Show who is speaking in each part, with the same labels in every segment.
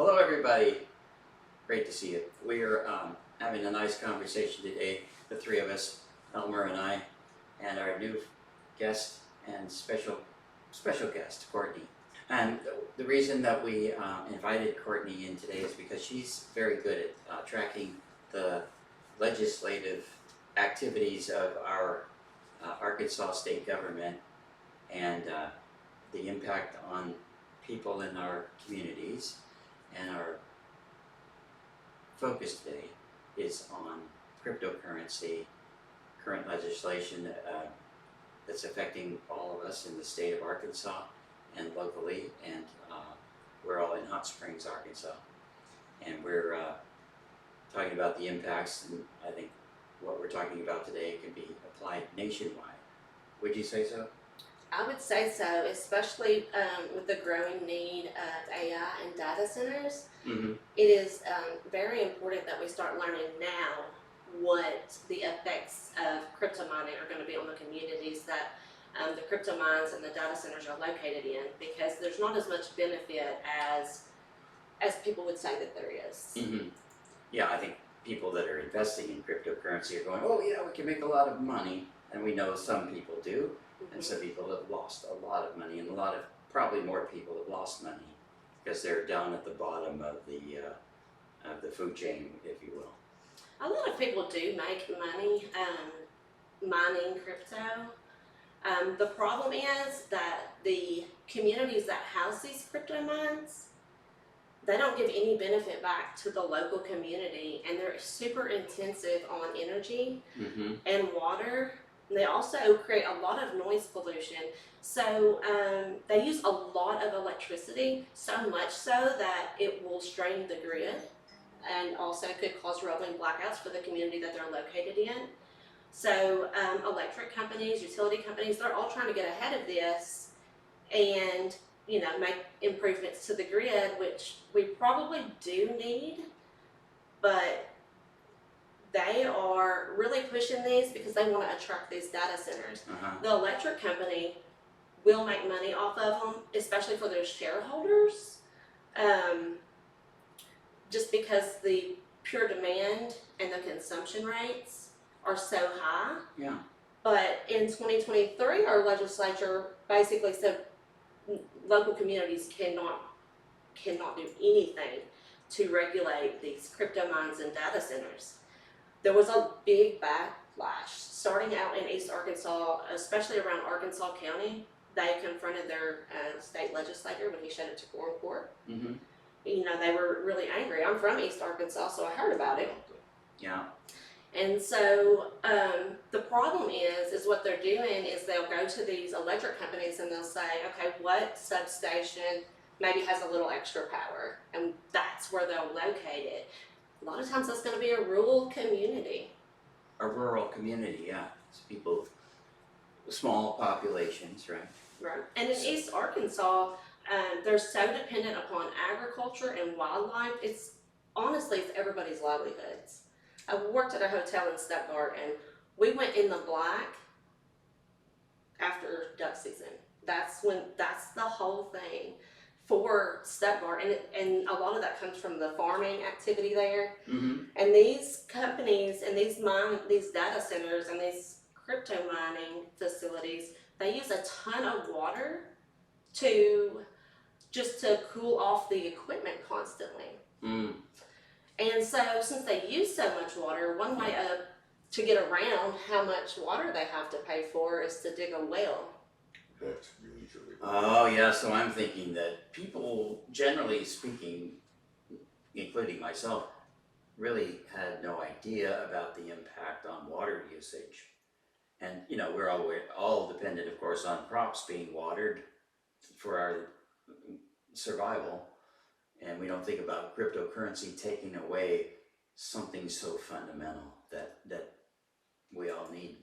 Speaker 1: Hello, everybody. Great to see you. We're having a nice conversation today, the three of us, Elmer and I, and our new guest and special guest, Cortney. And the reason that we invited Cortney in today is because she's very good at tracking the legislative activities of our Arkansas state government and the impact on people in our communities. And our focus today is on cryptocurrency, current legislation that's affecting all of us in the state of Arkansas and locally, and we're all in Hot Springs, Arkansas. And we're talking about the impacts, and I think what we're talking about today can be applied nationwide. Would you say so?
Speaker 2: I would say so, especially with the growing need of AI and data centers.
Speaker 1: Mm-hmm.
Speaker 2: It is very important that we start learning now what the effects of crypto mining are going to be on the communities that the crypto mines and the data centers are located in, because there's not as much benefit as people would say that there is.
Speaker 1: Mm-hmm. Yeah, I think people that are investing in cryptocurrency are going, oh yeah, we can make a lot of money, and we know some people do. And some people have lost a lot of money, and probably more people have lost money because they're down at the bottom of the food chain, if you will.
Speaker 2: A lot of people do make money mining crypto. The problem is that the communities that house these crypto mines, they don't give any benefit back to the local community, and they're super intensive on energy and water. They also create a lot of noise pollution. So they use a lot of electricity, so much so that it will strain the grid and also could cause rolling blackouts for the community that they're located in. So electric companies, utility companies, they're all trying to get ahead of this and make improvements to the grid, which we probably do need, but they are really pushing these because they want to attract these data centers. The electric company will make money off of them, especially for their shareholders, just because the pure demand and the consumption rates are so high.
Speaker 1: Yeah.
Speaker 2: But in 2023, our legislature basically said local communities cannot do anything to regulate these crypto mines and data centers. There was a big backlash starting out in East Arkansas, especially around Arkansas County. They confronted their state legislator when he showed it to court.
Speaker 1: Mm-hmm.
Speaker 2: They were really angry. I'm from East Arkansas, so I heard about it.
Speaker 1: Yeah.
Speaker 2: And so the problem is what they're doing is they'll go to these electric companies and they'll say, okay, what substation maybe has a little extra power? And that's where they'll locate it. A lot of times that's going to be a rural community.
Speaker 1: A rural community, yeah. It's people, small populations, right?
Speaker 2: Right. And in East Arkansas, they're so dependent upon agriculture and wildlife. It's everybody's livelihoods. I worked at a hotel in Stuttgart, and we went in the black after duck season. That's the whole thing for Stuttgart, and a lot of that comes from the farming activity there.
Speaker 1: Mm-hmm.
Speaker 2: And these companies and these data centers and these crypto mining facilities, they use a ton of water to cool off the equipment constantly.
Speaker 1: Mm.
Speaker 2: And so since they use so much water, one way to get around how much water they have to pay for is to dig a well.
Speaker 3: That's usually.
Speaker 1: Oh yeah, so I'm thinking that people, generally speaking, including myself, really had no idea about the impact on water usage. And we're all dependent, of course, on crops being watered for our survival. And we don't think about cryptocurrency taking away something so fundamental that we all need.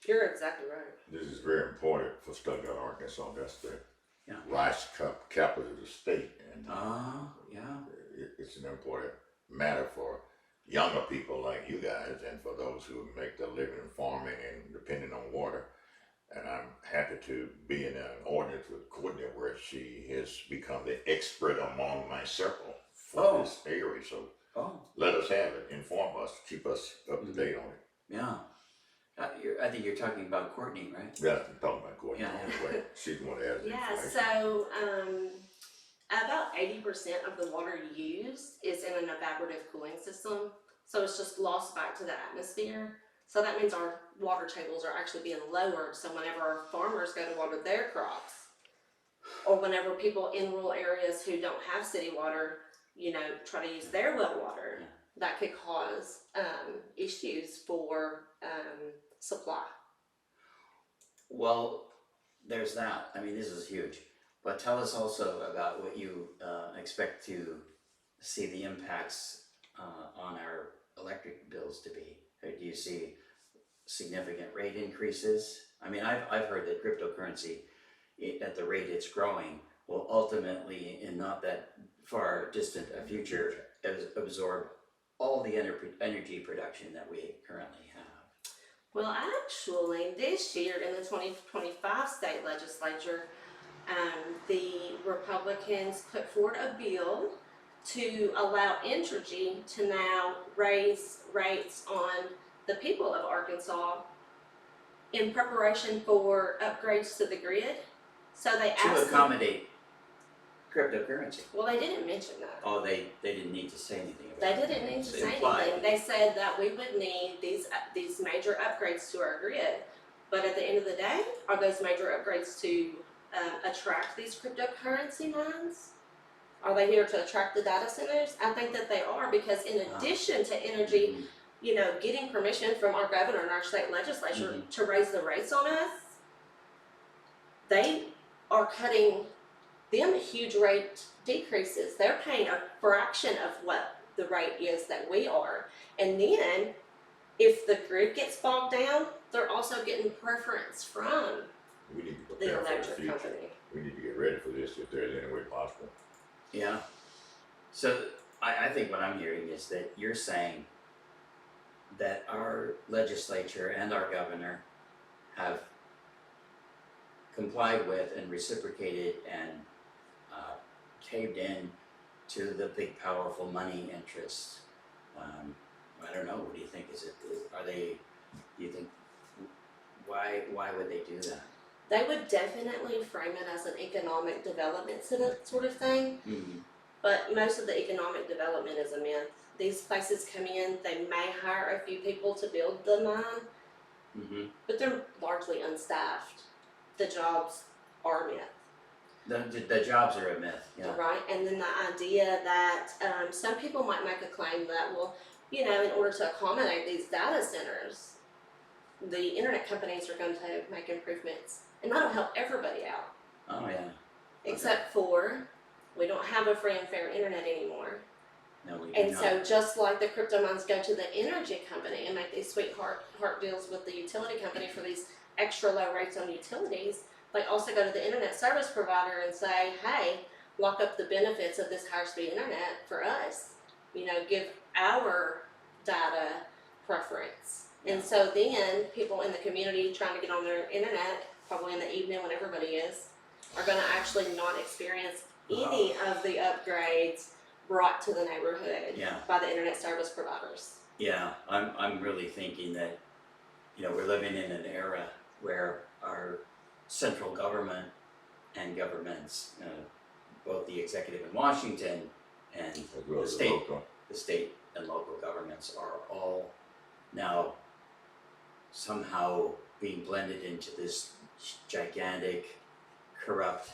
Speaker 2: You're exactly right.
Speaker 3: This is very important for Stuttgart, Arkansas. That's the
Speaker 1: Yeah.
Speaker 3: rice capital of the state, and
Speaker 1: Yeah.
Speaker 3: it's an important matter for younger people like you guys, and for those who make their living farming and depending on water. And I'm happy to be in an audience with Courtney where she has become the expert among my circle for
Speaker 1: Oh.
Speaker 3: this area. So
Speaker 1: Oh,
Speaker 3: let us have it. Inform us. Keep us up to date on it.
Speaker 1: yeah. I think you're talking about Courtney, right?
Speaker 3: Yeah, I'm talking about Courtney.
Speaker 1: Yeah,
Speaker 3: Anyway, she's the one that has the
Speaker 2: Yeah,
Speaker 3: information.
Speaker 2: so about 80% of the water used is in an evaporative cooling system. So it's just lost back to the atmosphere. So that means our water tables are actually being lowered. So whenever our farmers go to water their crops, or whenever people in rural areas who don't have city water, try to use their well water,
Speaker 1: Yeah.
Speaker 2: that could cause issues for supply.
Speaker 1: Well, there's that. I mean, this is huge. But tell us also about what you expect to see the impacts on our electric bills to be. Do you see significant rate increases? I mean, I've heard that cryptocurrency, at the rate it's growing, will ultimately, in not that far distant a future, absorb all the energy production that we currently have.
Speaker 2: Well, actually, this year in the 2025 state legislature, the Republicans put forward a bill to allow Entergy to now raise rates on the people of Arkansas in preparation for upgrades to the grid. So they
Speaker 1: To
Speaker 2: asked
Speaker 1: accommodate cryptocurrency.
Speaker 2: well, they didn't mention that.
Speaker 1: Oh, they didn't need to say anything about
Speaker 2: They
Speaker 1: it.
Speaker 2: didn't need to
Speaker 1: It's
Speaker 2: say
Speaker 1: implied.
Speaker 2: anything. They said that we would need these major upgrades to our grid. But at the end of the day, are those major upgrades to attract these cryptocurrency mines? Are they here to attract the data centers? I think that they are, because in addition to energy,
Speaker 1: Mhm.
Speaker 2: Getting permission from our governor and our state legislature to raise the rates on us, they are cutting them huge rate decreases. They're paying a fraction of what the rate is that we are. And then if the grid gets bogged down, they're also getting preference from
Speaker 3: We need to
Speaker 2: the
Speaker 3: prepare for the
Speaker 2: electric
Speaker 3: future.
Speaker 2: company.
Speaker 3: We need to get ready for this if there's any way possible.
Speaker 1: Yeah. So I think what I'm hearing is that you're saying that our legislature and our governor have complied with and reciprocated and caved in to the big powerful money interests. I don't know. What do you think? Do you think, why would they do that?
Speaker 2: They would definitely frame it as an economic development sort of thing,
Speaker 1: Mm-hmm.
Speaker 2: but most of the economic development is a myth. These places come in, they may hire a few people to build the mine,
Speaker 1: Mm-hmm.
Speaker 2: but they're largely unstaffed. The jobs are a myth.
Speaker 1: The jobs are a myth. Yeah.
Speaker 2: Right, and then the idea that some people might make a claim that, well, in order to accommodate these data centers, the internet companies are going to make improvements, and that'll help everybody out.
Speaker 1: Oh yeah.
Speaker 2: Except for, we don't have a free and fair internet anymore.
Speaker 1: No, we do
Speaker 2: And
Speaker 1: not.
Speaker 2: so just like the crypto mines go to the energy company and make these sweetheart deals with the utility company for these extra low rates on utilities, they also go to the internet service provider and say, hey, lock up the benefits of this higher speed internet for us. Give our data preference.
Speaker 1: Yeah.
Speaker 2: And so then people in the community trying to get on their internet, probably in the evening when everybody is, are going to actually not experience any of the upgrades brought to the neighborhood
Speaker 1: Yeah.
Speaker 2: by the internet service providers.
Speaker 1: Yeah, I'm really thinking that, we're living in an era where our central government and governments, both the executive in Washington and
Speaker 3: As well
Speaker 1: the
Speaker 3: as
Speaker 1: state,
Speaker 3: local.
Speaker 1: the state and local governments are all now somehow being blended into this gigantic, corrupt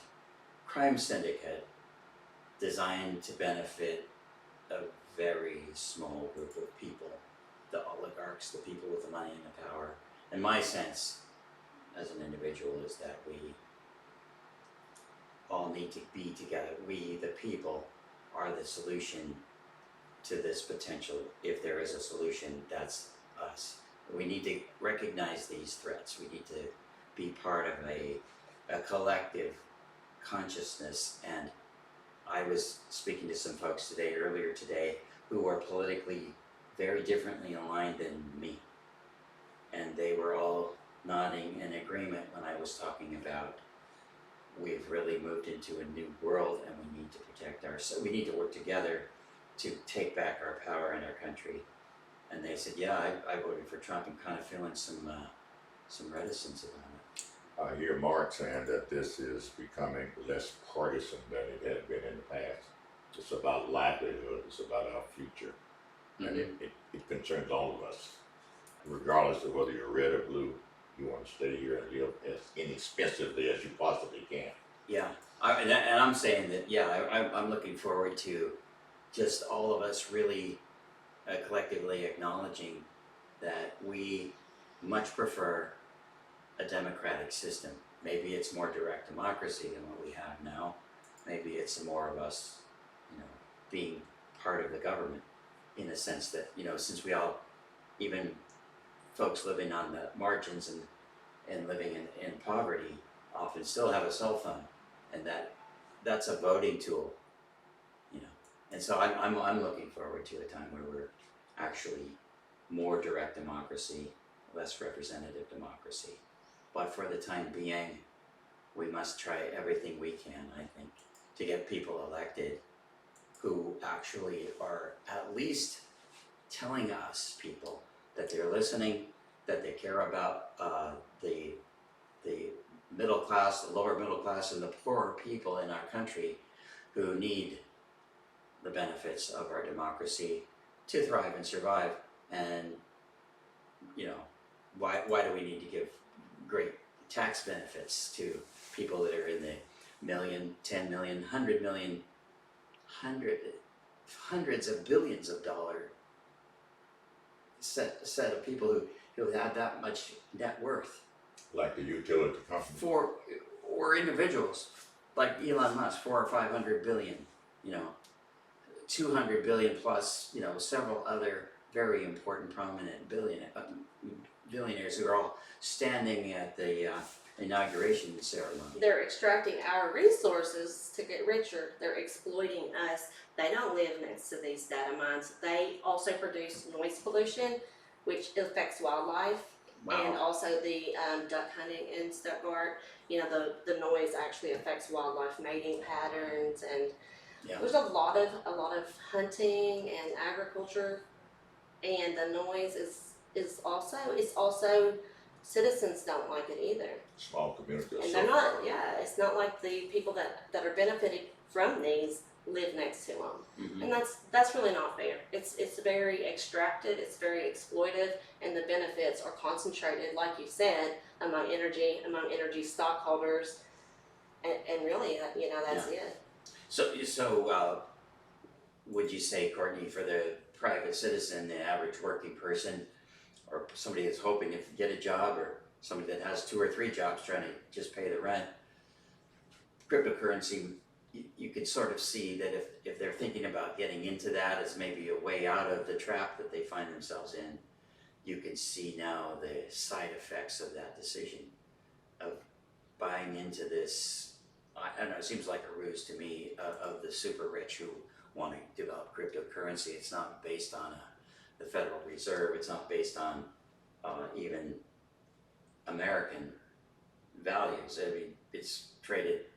Speaker 1: crime syndicate designed to benefit a very small group of people, the oligarchs, the people with the money and the power. And my sense as an individual is that we all need to be together. We, the people, are the solution to this potential. If there is a solution, that's us. We need to recognize these threats. We need to be part of a collective consciousness. And I was speaking to some folks earlier today, who are politically very differently aligned than me. And they were all nodding in agreement when I was talking about we've really moved into a new world and we need to protect ourselves. We need to work together to take back our power in our country. And they said, yeah, I voted for Trump. I'm kind of feeling some reticence about it.
Speaker 3: I hear Mark saying that this is becoming less partisan than it had been in the past. It's about livelihood, it's about our future. And it concerns all of us. Regardless of whether you're red or blue, you want to stay here and live as inexpensively as you possibly can.
Speaker 1: Yeah, and I'm saying that, yeah, I'm looking forward to just all of us really collectively acknowledging that we much prefer a democratic system. Maybe it's more direct democracy than what we have now. Maybe it's more of us, being part of the government in the sense that, since we all, even folks living on the margins and living in poverty, often still have a cell phone, and that's a voting tool, And so I'm looking forward to a time where we're actually more direct democracy, less representative democracy. But for the time being, we must try everything we can, I think, to get people elected who actually are at least telling us, people, that they're listening, that they care about the middle class, the lower middle class, and the poorer people in our country who need the benefits of our democracy to thrive and survive. And why do we need to give great tax benefits to people that are in the million, 10 million, 100 million, hundreds of billions of dollar set of people who have that much net worth?
Speaker 3: Like the utility company.
Speaker 1: Or individuals like Elon Musk, 400 or 500 billion, 200 billion plus, several other very important, prominent billionaires who are all standing at the inauguration ceremony.
Speaker 2: They're extracting our resources to get richer. They're exploiting us. They don't live next to these data mines. They also produce noise pollution, which affects wildlife.
Speaker 1: Wow.
Speaker 2: And also the duck hunting in Stuttgart. The noise actually affects wildlife mating patterns, and there's a lot of hunting and agriculture, and the noise is also citizens don't like it either.
Speaker 3: Small communities.
Speaker 2: And they're not, it's not like the people that are benefiting from these live next to them.
Speaker 1: Mm-hmm.
Speaker 2: And that's really not fair. It's very extracted, it's very exploitive, and the benefits are concentrated, like you said, among energy stockholders, and really, that's it.
Speaker 1: So would you say, Courtney, for the private citizen, the average working person, or somebody that's hoping to get a job, or somebody that has 2 or 3 jobs trying to just pay the rent, cryptocurrency, you could sort of see that if they're thinking about getting into that as maybe a way out of the trap that they find themselves in, you can see now the side effects of that decision of buying into this. I don't know, it seems like a ruse to me, of the super rich who want to develop cryptocurrency. It's not based on the Federal Reserve. It's not based on even American values. I mean, it's traded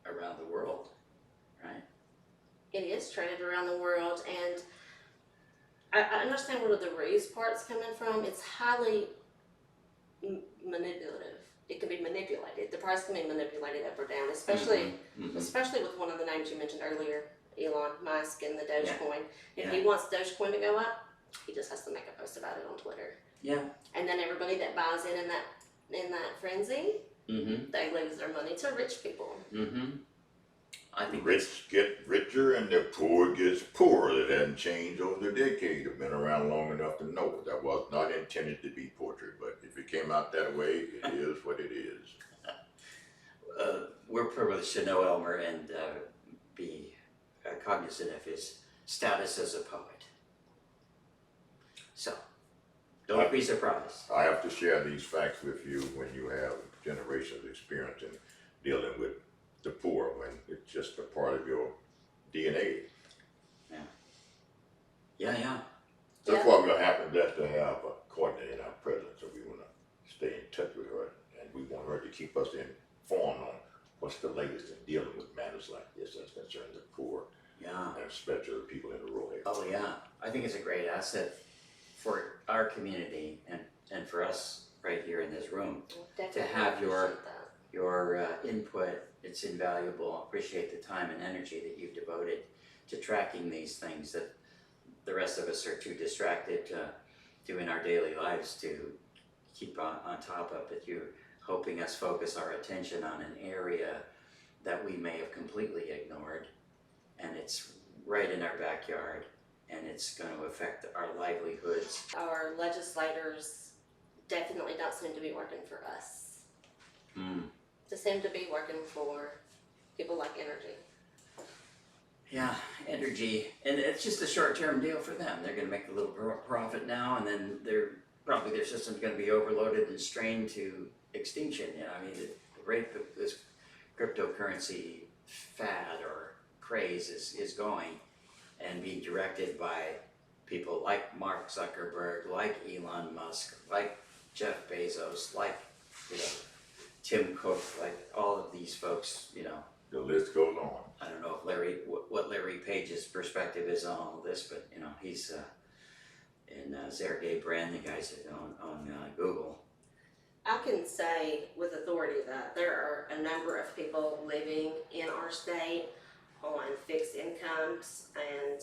Speaker 1: around the world, right?
Speaker 2: It is traded around the world, and I understand where the ruse part's coming from. It's highly manipulative. It can be manipulated. The price can be manipulated up or down, especially with one of the names you mentioned earlier, Elon Musk and the Dogecoin. If he wants Dogecoin to go up, he just has to make a post about it on Twitter. Yeah. And then everybody that buys in that frenzy, they lose their money to rich people.
Speaker 3: I think rich get richer and the poor gets poorer. It hasn't changed over the decade. I've been around long enough to know that was not intended to be portrait, but if it came out that way, it is what it is.
Speaker 1: We're privileged to know Elmer and be cognizant of his status as a poet. So, don't be surprised.
Speaker 3: I have to share these facts with you when you have generations of experience in dealing with the poor, when it's just a part of your DNA. That's why we're happy to have Cortney in our presence, so we want to stay in touch with keep us informed on what's the latest in dealing with matters like this that concern the poor,
Speaker 1: Yeah.
Speaker 3: and especially the people in the rural areas.
Speaker 1: Oh yeah. I think it's a great asset for our community and for us right here in this room.
Speaker 2: Definitely
Speaker 1: have your-
Speaker 2: appreciate that.
Speaker 1: Your input, it's invaluable. I appreciate the time and energy that you've devoted to tracking these things that the rest of us are too distracted doing our daily lives to keep on top of. But you're helping us focus our attention on an area that we may have completely ignored, and it's right in our backyard, and it's going to affect our livelihoods.
Speaker 2: Our legislators definitely don't seem to be working for us. They seem to be working for people like energy.
Speaker 1: Yeah, energy, and it's just a short-term deal for them. They're going to make a little profit now, and then probably their system's going to be overloaded and strained to extinction. You know, I mean, the rate of this cryptocurrency fad or craze is going and being directed by people like Mark Zuckerberg, like Elon Musk, like Jeff Bezos, like, you know, Tim Cook, like all of these folks, you know.
Speaker 3: The list goes on.
Speaker 1: I don't know if what Larry Page's perspective is on all this, but you know, he's in Sergey Brin, the guys on Google.
Speaker 2: I can say with authority that there are a number of people living in our state on fixed incomes and,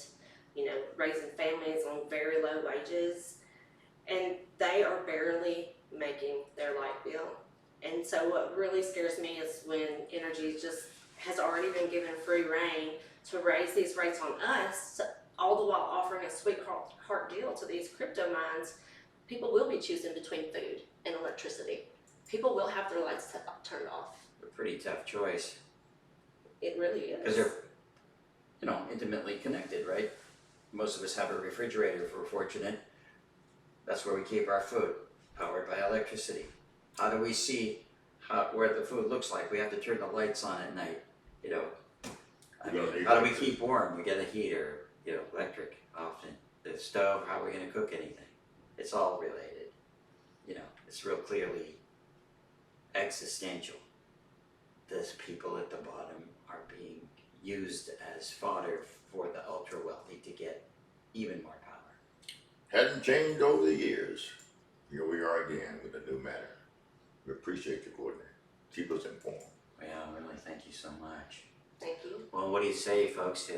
Speaker 2: you know, raising families on very low wages, and they are barely making their light bill. And so what really scares me is when energy just has already been given free reign to raise these rates on us, all the while offering a sweetheart deal to these crypto mines. People will be choosing between food and electricity. People will have their lights turned off.
Speaker 1: A pretty tough choice
Speaker 2: It really is.
Speaker 1: because they're, you know, intimately connected, right? Most of us have a refrigerator if we're fortunate. That's where we keep our food, powered by electricity. How do we see where the food looks like? We have to turn the lights on at night, you know. I mean, how do we keep warm? We get a heater, you know, electric often. The stove, how are we going to cook anything? It's all related. You know, it's real clearly existential. Those people at the bottom are being used as fodder for the ultra wealthy to get even more power.
Speaker 3: Hasn't changed over the years. Here we are again with a new matter. We appreciate you, Cortney. Keep us informed.
Speaker 1: Yeah, really, thank you so much.
Speaker 2: Thank you.
Speaker 1: Well, what do you say, folks?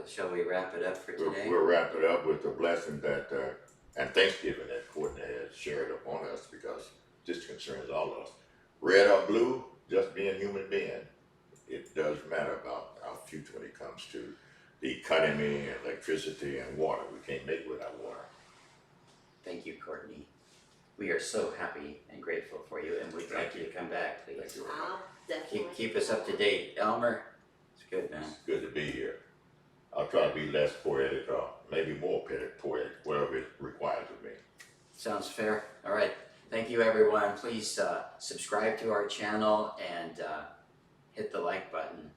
Speaker 1: Shall we wrap it up for today?
Speaker 3: We'll wrap it up with the blessing that and Thanksgiving that Cortney has shared upon us, because this concerns all of us. Red or blue, just being a human being, it does matter about our future when it comes to the economy, electricity, and water. We can't make it without water.
Speaker 1: Thank you, Cortney. We are so happy and grateful for you, and we'd like you to come back, please.
Speaker 3: Thank you very much.
Speaker 2: I'll definitely
Speaker 1: Keep us up to date. Elmer, it's good, man.
Speaker 3: It's good to be here. I'll try to be less poetic or maybe more poetic, whatever it requires of me.
Speaker 1: Sounds fair. All right. Thank you, everyone. Please subscribe to our channel and hit the like button.